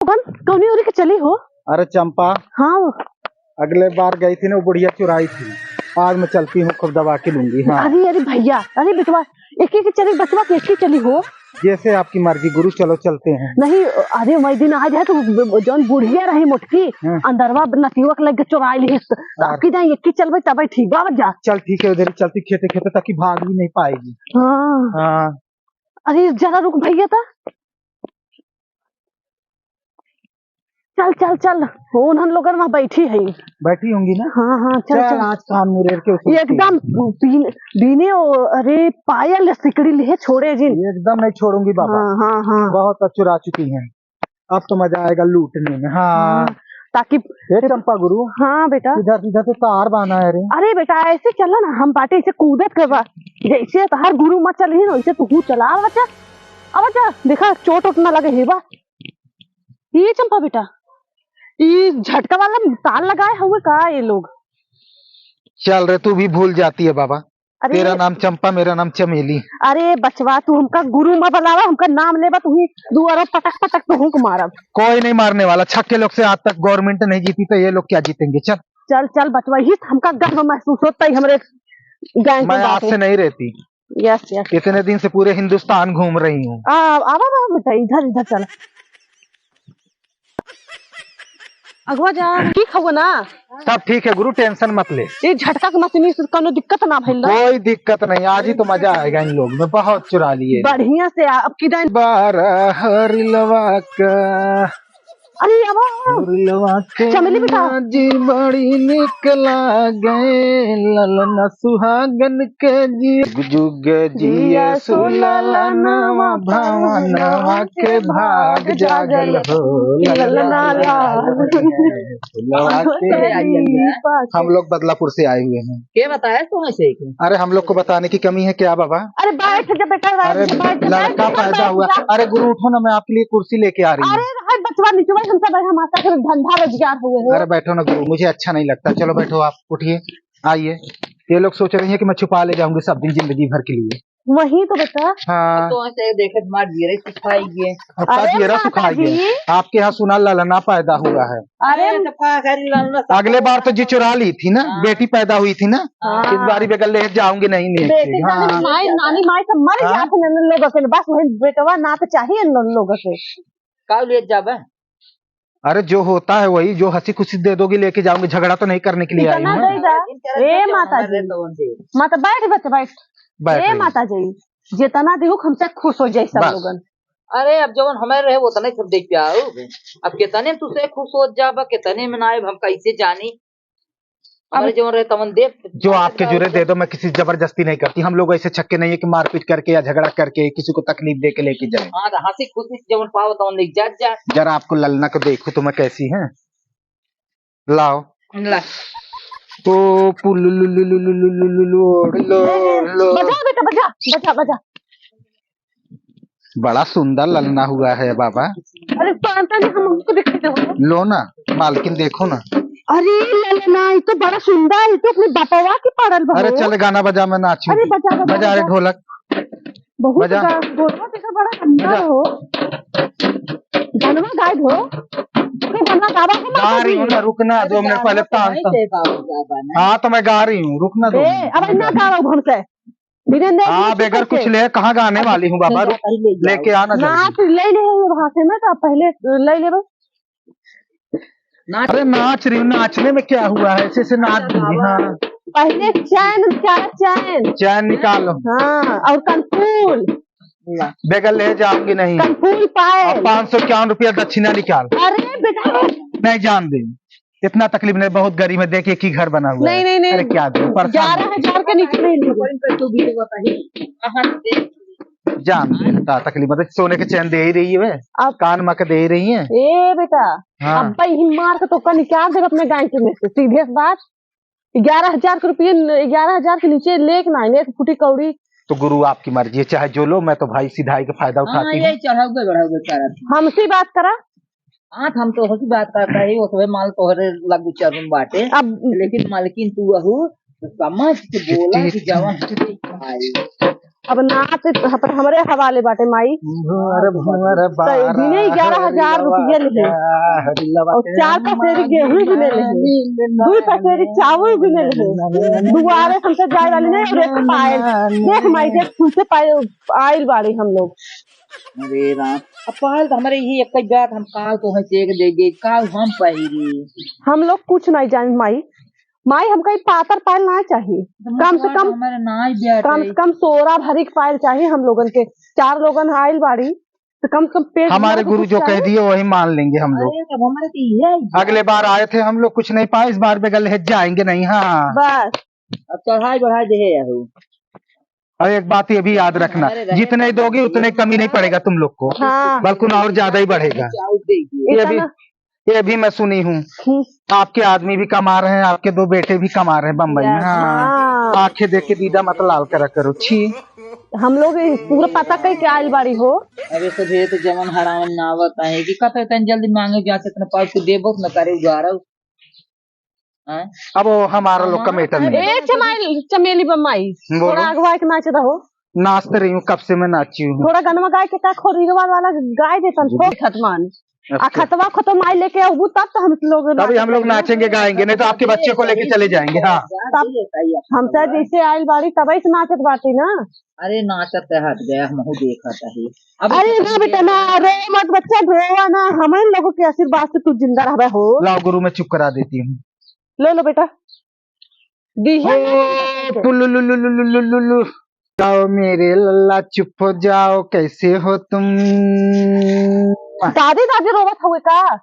कौनी ओरी के चली हो? अरे चंपा, हाँ अगले बार गई थी ना, वो बुढ़िया चुराई थी। आज मैं चलती हूँ, खूब दबा के लूंगी। हाँ। अरे अरे भैया, अरे बेटवा एक ही चली, बचवा कैसी चली हो? जैसे आपकी मर्जी गुरु, चलो चलते हैं। नहीं, अरे मैं दिन आज है तो जौन बुढ़िया रही मोटकी अंदरवा नतिवा के लगे चुराई ली, आपकी जाए एक ही चलबे तब ठीक बा जा। चल ठीक है, उधर ही चलती खेते खेते, ताकि भाग भी नहीं पाएगी। हाँ। अरे जरा रुक भैया था, चल चल चल, उन लोगन वहाँ बैठी है। बैठी होंगी ना? हाँ हाँ चल चल। आज काम में के एकदम बीने। अरे पायल सिकड़ी ले छोड़े जी, एकदम नहीं छोड़ूंगी बाबा। हाँ हाँ हाँ, बहुत चुरा चुकी हैं, अब तो मजा आएगा लूटने में। हाँ ताकि चंपा गुरु। हाँ बेटा, इधर इधर तो तार बांधा है। अरे बेटा ऐसे चला ना, हम बाटे ऐसे कूदत करवा, जैसे हर गुरु मत चल ही ना, वैसे तू चला बच्चा। अब बच्चा देखा चोट उठ ना लगे है बा। ये चंपा बेटा, ये झटका वाला तार लगाए हुए का ये लोग? चल रे, तू भी भूल जाती है बाबा। तेरा नाम चंपा, मेरा नाम चमेली। अरे बचवा, तू हमका गुरु मत बुलावा, हमका नाम लेबा तू ही दुआरा पटक पटक तो हुक मारब। कोई नहीं मारने वाला, छक्के लोग से आज तक गवर्नमेंट नहीं जीती, तो ये लोग क्या जीतेंगे। चल चल चल बचवा, ही हमका गर्व महसूस होता है हमरे गैंग। मैं आज से नहीं रहती। यस यस, इतने दिन से पूरे हिंदुस्तान घूम रही हूँ। आवा बेटा, इधर इधर चल। अगवा जा, ठीक हो ना? सब ठीक है गुरु, टेंशन मत ले। ये झटका के मशीनी से कोनो दिक्कत ना भइल? कोई दिक्कत नहीं, आज ही तो मजा आएगा। इन लोग में बहुत चुरा लिए बढ़िया से। अब की दान बारह हरिलवा का। अरे अब चमेली बेटा जी बड़ी निकला गए, ललना सुहागन के जी जुग जिया सुललनवा भवनवा के भाग जागल हो, ललना हम लोग बदलापुर से आए हुए हैं। क्या बताया तो ऐसे? अरे हम लोग को बताने की कमी है क्या बाबा? अरे बैठ जा बेटा, अरे लड़का पैदा हुआ। अरे गुरु उठो ना, मैं आपके लिए कुर्सी लेके आ रही हूँ। अरे बचवा नीचे हम सब हमारा धंधा रोजगार हुए। अरे बैठो ना गुरु, मुझे अच्छा नहीं लगता। चलो बैठो, आप उठिए, आइए। ये लोग सोच रही हैं कि मैं छुपा ले जाऊंगी सब दिन जिंदगी भर के लिए। वही तो बेटा। हाँ तो ऐसे देखे तुम्हारा जीरे सुखाइए। जीरा सुखाइए? आपके यहाँ सुना ललना पैदा हुआ है। अरे अगले बार तो जी चुरा ली थी ना, बेटी पैदा हुई थी ना। इस बारी बगल ले जाऊंगी नहीं बेटी नानी माई सब मर जाते लोगों से, बस वही बेटवा ना तो चाहिए लोगों से। का ले जाबे? अरे जो होता है वही, जो हंसी खुशी दे दोगी लेके जाऊंगी, झगड़ा तो नहीं करने के लिए आई हूँ। ए माता जी, माता बैठ बच्चा बैठ। ए माता जी, जितना देखो हमसे खुश हो जाए सब लोगन। अरे अब जवन हमारे रहे वो तो नहीं सब देख के आओ। अब कितने तुझसे खुश हो जाबा, कितने में नायब हम कैसे जानी। हमारे जवन रहे तवन दे, जो आपके जुरे दे दो, मैं किसी जबरदस्ती नहीं करती। हम लोग ऐसे छक्के नहीं है कि मारपीट करके या झगड़ा करके किसी को तकलीफ दे के लेके जाए। हाँ हंसी खुशी से जवन पाओ तवन ले जा। जरा आपको ललना को देखो तो मैं कैसी है। लाओ तो बजा बेटा, बजा बजा बजा। बड़ा सुंदर ललना हुआ है बाबा। अरे हम उसको दिखाते लो ना मालकिन, देखो ना। अरे ललना ये तो बड़ा सुंदर है, तो अपने बापवा की पड़ल। अरे चल गाना बजा, मैं नाचूं। अरे बजा बजा, बजा रे ढोलक। बहुत बड़ा सुंदर हो, गाना गायब हो। गा रही हूँ ना, रुकना 2 मिनट पहले। हाँ तो मैं गा रही हूँ, रुकना 2 मिनट। अब ना गा रहा हमसे। हाँ बेगर कुछ ले, कहाँ गाने वाली हूँ बाबा, लेके आना। नाच ले ले वहाँ से ना, तो पहले ले ले। अरे नाच रही हूँ, नाचने में क्या हुआ है, ऐसे नाच दूंगी। हाँ पहले चैन चैन निकालो। हाँ और कनफूल बेगर ले जाऊंगी नहीं। कनफूल पाए 551 रुपया दक्षिणा निकाल। अरे बेटा नहीं जान दे, इतना तकलीफ नहीं, बहुत गरीब है। देख एक ही घर बना हुआ है। नहीं अरे क्या दे, 11,000 के नीचे जान दे तकलीफ, मतलब सोने के चैन दे ही रही है, अब कान मक दे ही रही है। ए बेटा हाँ। अब ही मार के तो निकाल देगा अपने गाय के में से, सीधे बात। 11,000 के रुपये, 11,000 के नीचे लेक ना ले फूटी कौड़ी। तो गुरु आपकी मर्जी है, चाहे जो लो, मैं तो भाई सीधाई का फायदा उठाती हूँ। हमसे बात करा। हाँ हम तो हसी बात करता है, वो तो माल तोहरे लगू चरून बाटे। अब लेकिन मालकिन तू अहू समझ के बोला कि जवान अब नाच पर हमरे हवाले बाटे माई। भुअर भुअर तो दिने 11,000 रुपया ले और 4 पसेरी गेहूं भी ले ले 2 पसेरी चावल भी ले ले दुआरे हमसे जाए वाली नहीं और एक पायल देख माई देख खुद पायल आइल बाड़ी हम लोग। अरे राम अब पायल तो हमारे ही एक बात हम काल तो है चेक देंगे काल हम पाएगी हम लोग कुछ नहीं जान माई माई हमका पातर पायल ना चाहिए कम से कम हमारे नाच दिया कम से कम 16 भरी की पायल चाहिए हम लोगन के 4 लोगन आइल बाड़ी तो कम से कम पेट हमारे गुरु जो कह दिए वही मान लेंगे हम लोग। अरे तब हमारे तो ये अगले बार आए थे हम लोग कुछ नहीं पाए, इस बार बगल है जाएंगे नहीं। हाँ बस अब चढ़ाई बढ़ाई दे यार और एक बात ये भी याद रखना, जितने दोगे उतने कमी नहीं पड़ेगा तुम लोग को, हाँ बल्कि और ज्यादा ही बढ़ेगा। ये भी मैं सुनी हूँ। आपके आदमी भी कमा रहे हैं, आपके 2 बेटे भी कमा रहे हैं बम्बई में। हाँ आंखें देख के दीदा मत लाल करा करो छी। हम लोग पूरा पता कहीं के आइल बाड़ी हो। अरे सब ये तो जमन हराम नावत है कि कत इतने जल्दी मांगे जाते इतने पास को देबो न करे उगारा हैं। अब वो हमारा लोग का मैटर नहीं। ए चमेली बम्माई थोड़ा अगवा के नाच रहो। नाच तो रही हूँ, कब से मैं नाची हूँ। थोड़ा गनमा गाय के का खोरीवा वाला गाय देता खतमान खतवा खत्म आई लेके आऊ तब तो हम लोग तभी हम लोग नाचेंगे गाएंगे, नहीं तो आपके बच्चे को लेके चले जाएंगे। हाँ हमसे जैसे आयल बाड़ी तभी से नाचत बाटी ना। अरे नाचत हट गया हम देखा था। अरे ना बेटा ना रो मत बच्चा रोवा ना, हमारे लोगों के आशीर्वाद से तू जिंदा रह हो। लाओ गुरु मैं चुप करा देती हूँ। ले लो बेटा जाओ मेरे लल्ला चुप हो जाओ, कैसे हो तुम। दादी दादी रोवत हुए का।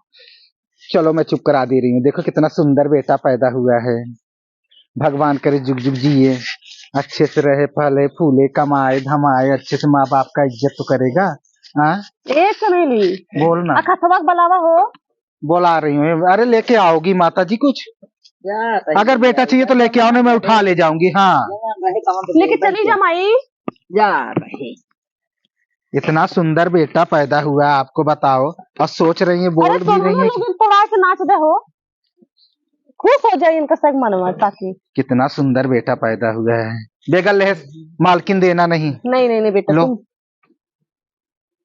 चलो मैं चुप करा दे रही हूँ। देखो कितना सुंदर बेटा पैदा हुआ है, भगवान करे जुग जुग जिए, अच्छे से रहे, फले फूले, कमाए धमाए, अच्छे से माँ बाप का इज्जत तो करेगा। हाँ एक चमेली बोलना सबक बलावा हो। बोला रही हूँ। अरे लेके आओगी माता जी कुछ, अगर बेटा चाहिए तो लेके आओ, मैं उठा ले जाऊंगी। हाँ लेके चली जा माई जा रहे। इतना सुंदर बेटा पैदा हुआ है, आपको बताओ, और सोच रही है, बोल भी रही है पढ़ा के नाच दे हो, खुश हो जाए इनका सग मनवा ताकि। कितना सुंदर बेटा पैदा हुआ है। बेगल ले मालकिन देना नहीं। नहीं बेटा लो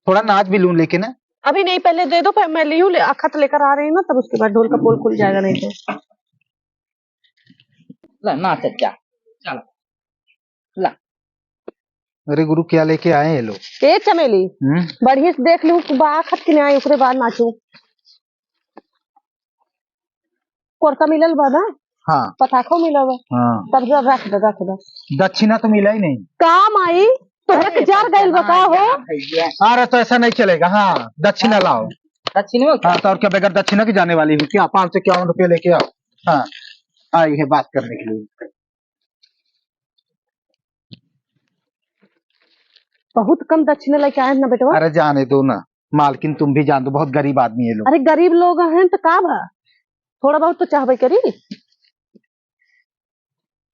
थोड़ा नाच भी लूं लेकिन अभी नहीं, पहले दे दो, फिर मैं ली हूँ अखत लेकर आ रही हूँ ना, तब उसके बाद ढोल का पोल खुल जाएगा। नहीं तो नाच जा चलो ला। अरे गुरु क्या लेके आए हैं लोग। ए चमेली बढ़िया से देख लूं बाखत के आए उसके बाद नाचू। कोरका मिलल बा ना। हाँ पटाखो मिलल बा। हाँ तब जब रख दे दक्षिणा तो मिला ही नहीं। काम आई तो जार गइल बता हो। अरे तो ऐसा नहीं चलेगा। हाँ दक्षिणा लाओ। दक्षिण में हाँ तो और क्या, बगैर दक्षिणा की जाने वाली हूँ क्या। 551 रुपये लेके आओ। हाँ आई है बात करने के लिए। बहुत कम दक्षिणा लेके आए ना बेटवा। अरे जाने दो ना मालकिन, तुम भी जान दो, बहुत गरीब आदमी है लोग। अरे गरीब लोग हैं तो का भा थोड़ा बहुत तो चाहबे करी।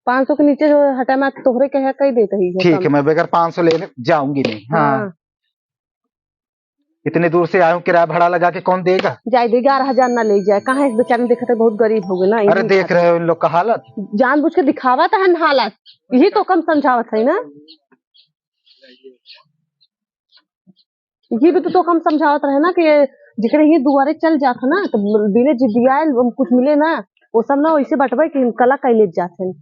500 के नीचे जो हटा मैं तोहरे कह कही देते ही। ठीक है मैं बगैर 500 लेने जाऊंगी नहीं। हाँ इतने दूर से आया हूँ, किराया भाड़ा लगा के कौन देगा। जाए दे 11,000 ना ले जाए, कहाँ एक बेचारे देखते बहुत गरीब हो गए ना। अरे देख रहे हो इन लोग का हालत, जानबूझ के दिखावा था हालत, यही तो कम समझावत है ना। ये भी तो कम समझावत रहे ना कि जिकरे ये दुआरे चल जाता ना तो बिने जिदिया कुछ मिले ना, वो सब ना वैसे बटवे कि कला कैले जाते।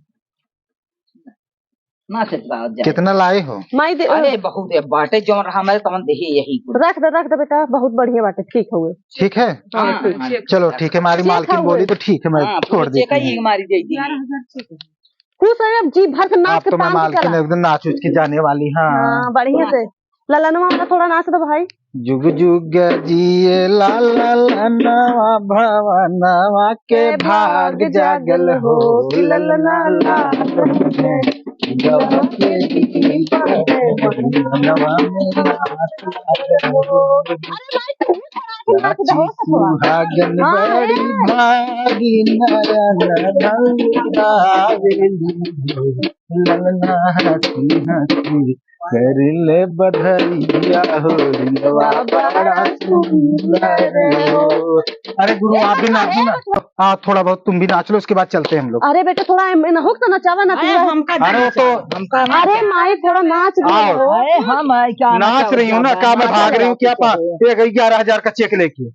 कितना लाए हो। माई दे अरे बहुत है बाटे जो हमारे तमन दे यही रख दे बेटा, बहुत बढ़िया बाटे। ठीक हुए ठीक है। चलो ठीक है, हमारी मालकिन बोली तो ठीक है, मैं छोड़ देती हूँ। खुश है अब जी भर के नाच के। तो मैं मालकिन एकदम नाच उच के जाने वाली। हाँ बढ़िया से ललनवा में थोड़ा नाच दो भाई। जुग जुग जिए ललनवा भवनवा के भाग जागल हो ललना सुहागन बड़ी भागी नयन ललना हसी हसी करिले बधैया हो रिलवा बड़ा सुंदर हो। अरे गुरु आप भी नाचो ना। हाँ थोड़ा बहुत तुम भी नाच लो, उसके बाद चलते हैं हम लोग। अरे बेटा थोड़ा नहुक तो नचावा ना तू। अरे वो तो अरे माई थोड़ा नाच भी आओ। हो। हम क्या नाच रही हूँ ना, क्या मैं भाग रही हूँ क्या? 11,000 का चेक लेके,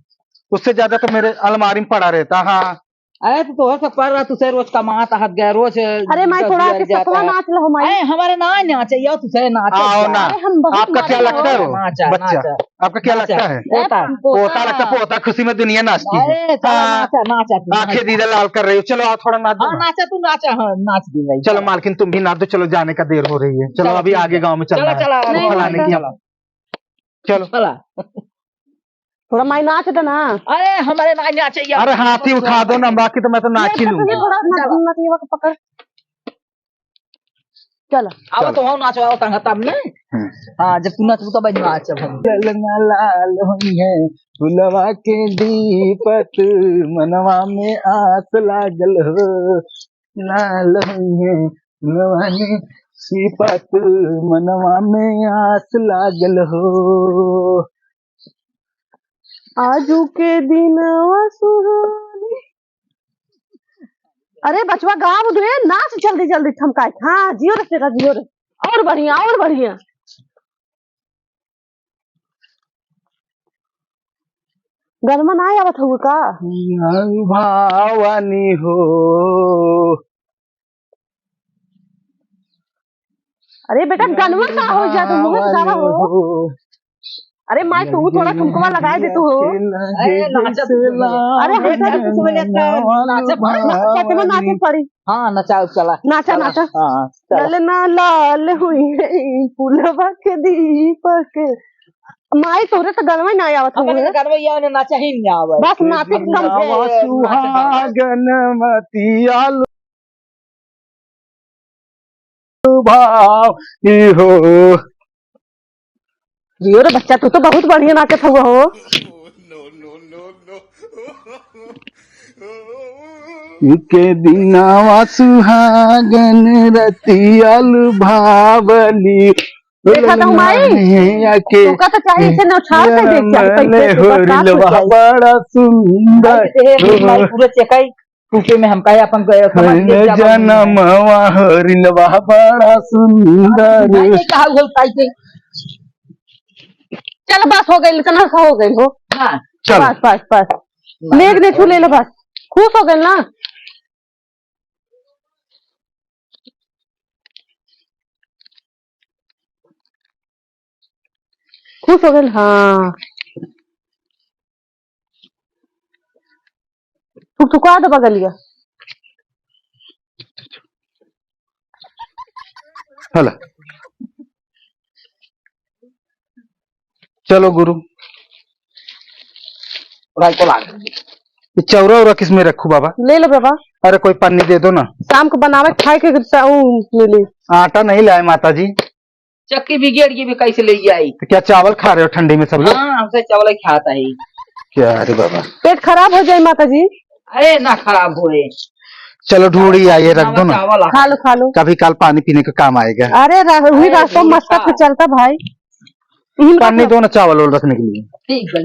उससे ज्यादा तो मेरे अलमारी में पड़ा रहता। हाँ अरे तो तोहर सब पढ़ रहा तुझे रोज कमाता हद गया रोज। अरे माई थोड़ा आके सतवा नाच लो माई। अरे हमारे ना नाचे या तुझे नाचे आओ ना। अरे हम बहुत आपका क्या मारे लगता है वो नाचा, बच्चा? नाचा। आपका क्या लगता है? पोता पोता लगता, पोता खुशी में दुनिया नाचती है। अरे चलो हाँ, नाचा नाचा तू, आंखें नाचा। दीदा लाल कर रही हो। चलो आओ थोड़ा नाच दो हाँ ना। नाचा तू नाचा, हाँ नाच दी भाई। चलो मालकिन तुम भी नाच दो। चलो जाने का देर हो रही है। चलो चलो, अभी ठीक आगे है। गांव में चलना चलो, है। चलो, नहीं, फलाने नहीं, की चलो। चलो। चला थोड़ा माई नाच दे ना। अरे हमारे ना नाचे या अरे हाथी उठा दो ना, बाकी तो मैं तो नाच ही ये लूंगा। थोड़ा चलो। नचिया को पकड़। चलो अब तो हम नाचवाओ तंग तब ने। हाँ जब तू नाचबू तब नाच हम। ललना लाल होई है फुलवा के दीपक, मनवा में आस लागल हो। लाल होई है फुलवा के दीपक, मनवा में आस लागल हो। आजू के दिन सुहानी। अरे बचवा गाँव दे नाच जल्दी जल्दी थमकाए। हाँ जियो रे तेरा जियो रे। और बढ़िया और बढ़िया। गरमा ना आवत हुआ का? भावानी हो। अरे बेटा गनमा का हो जा तू मुँह से गावा हो। अरे माई तू थोड़ा ठुमकवा लगाए दे तू हो। अरे नाचा तू। अरे नाचा तू सुबह सच में नाचे पड़ी। हाँ नचाओ चला। नाचा नाचा। हाँ चला। ललना लाल हुई है फुलवा के दीपक। माई तोरे तो गलवा ना आवत हमें हुए। तो करवैया ने नाचा ही नहीं आवे। बस नाचे कम सुहागन मतियाल भाव हो। जियो रे बच्चा तू तो बहुत बढ़िया नाचत हुआ हो। के दिनावा सुहागन रतियाल भावली। देखा था माई तू का तो चाहिए इसे नौछाड़ से देख के कैसे तू का होरिलवा बड़ा सुंदर पूरे चेकाई टूटे में हम कहे अपन जनमवा होरिलवा बड़ा सुंदर। कहा हो कैसे। चल बस हो गई इतना सा हो गई हो। हाँ चल बस बस बस नेक ने छू ले लो बस। खुश हो गए ना? खुश हो गए। हाँ ठुकठुका दो बगलिया। हला चलो गुरु। चौरा उरा किस में रखू बाबा? ले लो बाबा। अरे कोई पन्नी दे दो ना, शाम को बनावे खाए के मिली। आटा नहीं लाए माता जी। चक्की बिगड़ की भी कैसे ले आई। तो क्या चावल खा रहे हो ठंडी में सब लोग? हाँ हमसे चावल ही खाता है। क्या? अरे बाबा पेट खराब हो जाए माता जी। अरे ना खराब होए। चलो ढूंढी आइए रख दो ना, चावल खा लो खा लो। कभी काल पानी पीने का काम आएगा। अरे वही रास्ता मस्तक से चलता भाई। पानी दो ना चावल और रखने के लिए। ठीक है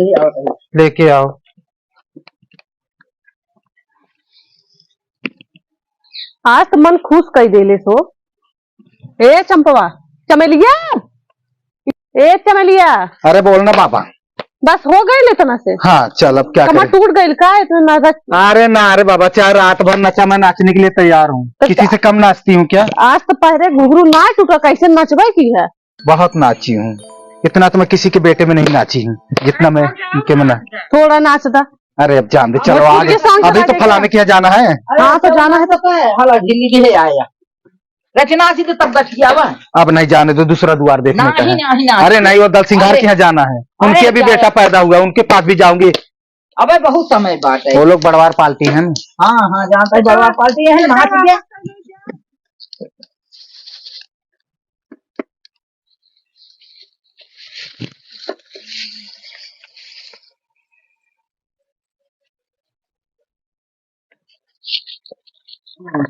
लेके आओ। आज तो मन खुश कर देले सो। ए चंपवा चमेलिया ए चमेलिया। अरे बोलना बाबा। बस हो गई इतना से। हाँ चल अब क्या कमर करें? टूट गई का इतना? अरे ना अरे बाबा, चाहे रात भर नचा, मैं नाचने के लिए तैयार हूँ। किसी से कम नाचती हूँ क्या? आज तो पहले घुघरू ना टूटा कैसे नचबे की है। बहुत नाची हूँ, इतना तो मैं किसी के बेटे में नहीं नाची हूँ जितना मैं इनके में ना। थोड़ा नाचता। अरे अब जान दे, चलो आगे। अभी तो फलाने के यहाँ जाना है। हाँ तो जाना है तो हाला ढिल्ली के आया रचना सी तो तब बैठिया वा। अब नहीं जाने दो, दूसरा द्वार देखने का नहीं, है। नहीं। अरे नहीं, वो दल सिंगार के यहाँ जाना है, उनके भी बेटा पैदा हुआ, उनके पास भी जाऊंगी। अबे बहुत समय बात है। वो लोग बड़वार पालती हैं। हाँ हाँ जानता है बड़वा पार्टी है नहा के गया।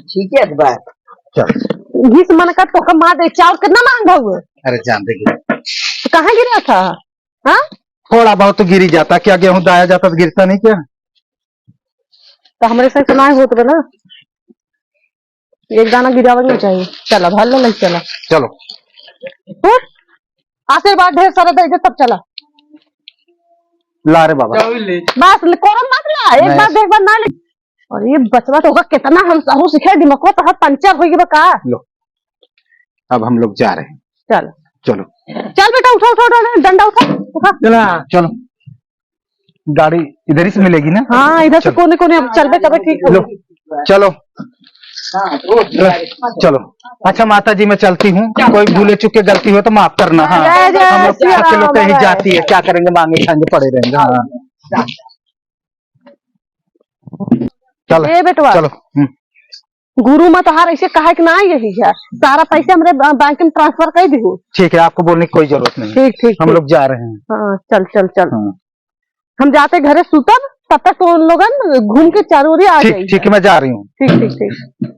ठीक है बात। चल घिस मन का तो मार दे। चावल कितना महंगा हुआ। अरे जान दे गिरा। तो कहाँ गिरा था? हाँ, थोड़ा बहुत तो गिर ही जाता, क्या गेहूं दाया जाता तो गिरता नहीं क्या? तो हमारे साथ सुनाए हो तो ना, एक दाना गिरावा नहीं चाहिए। चला भाल लो, नहीं चला चलो तो आशीर्वाद ढेर सारा दे दे तब चला। ला रे बाबा। बस कोरम मत ला, एक बार देख बार ना ले। और ये बचवा तो होगा कितना हम साहू सिखे दिमाग तो पंचर हो गया का। लो अब हम लोग जा रहे हैं। चल चलो चल बेटा, उठो उठो उठो, डंडा उठा। चलो गाड़ी इधर ही से मिलेगी ना? हाँ, इधर से कोने कोने अब चल बे तब ठीक लो हो। चलो चलो। अच्छा माता जी मैं चलती हूँ, कोई भूले चुके गलती हो तो माफ करना। हाँ जय जय हम लोग श्री के लोग कहीं राम। जाती है, क्या करेंगे, मांगे खाएंगे पड़े रहेंगे। हाँ चलो ए बेटवा, चलो। गुरु मत हार ऐसे कहा कि ना यही है, सारा पैसे हमरे बैंक में ट्रांसफर कर दी। ठीक है, आपको बोलने की कोई जरूरत नहीं। ठीक ठीक हम लोग जा रहे हैं। हाँ चल चल चल। हाँ। हम जाते घरे सुतब, तब तक तो उन लोगन घूम के चारों ओर आ ठीक जाएगी। ठीक है, मैं जा रही हूँ। ठीक ठीक ठीक।